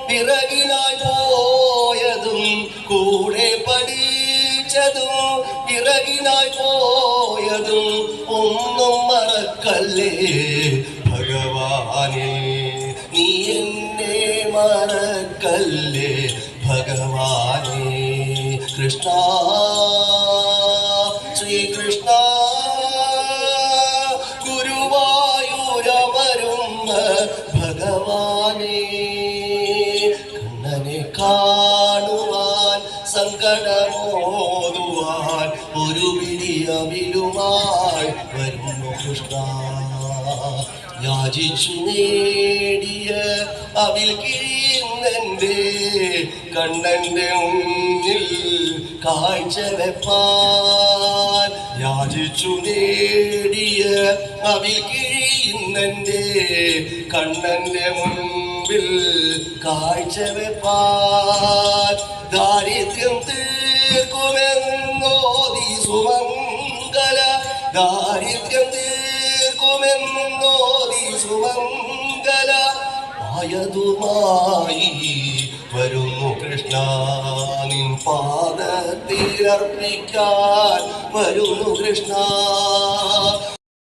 പിറകിലായി പോയതും കൂടെ പഠിച്ചതും പിറകിലായി പോയതും ഒന്നും മറക്കല്ലേ ഭഗവാനേ, നീ എന്നെ മറക്കല്ലേ ഭഗവാനേ. കൃഷ്ണ ശ്രീകൃഷ്ണ ഗുരുവായൂരമരുന്ന ഭഗവാനേ, കണ്ണനെ കാണുവാൻ സങ്കടമോതുവാൻ ഒരു വിളിയവിലുമായി വരുന്നു കൃഷ്ണ. യാചിച്ചു നേടിയ അവിൽ കീന്നെന്റെ കണ്ണന്റെ മുന്നിൽ കാഴ്ച വെപ്പാൻ. യാചിച്ചു നേടിയ അവിൽ കീന്നെന്റെ കണ്ണന്റെ മുൻപിൽ കാഴ്ച വെപ്പാൻ. ദാരിദ്ര്യം തീർക്കുമെന്നോതി സുമംഗല, ദാരിദ്ര്യം തീർക്കുമെന്നോതി സുമംഗല ആയതുമായി വരുന്നു കൃഷ്ണ. നിൻ പാദത്തിലർപ്പിക്കാൻ വരുന്നു കൃഷ്ണ.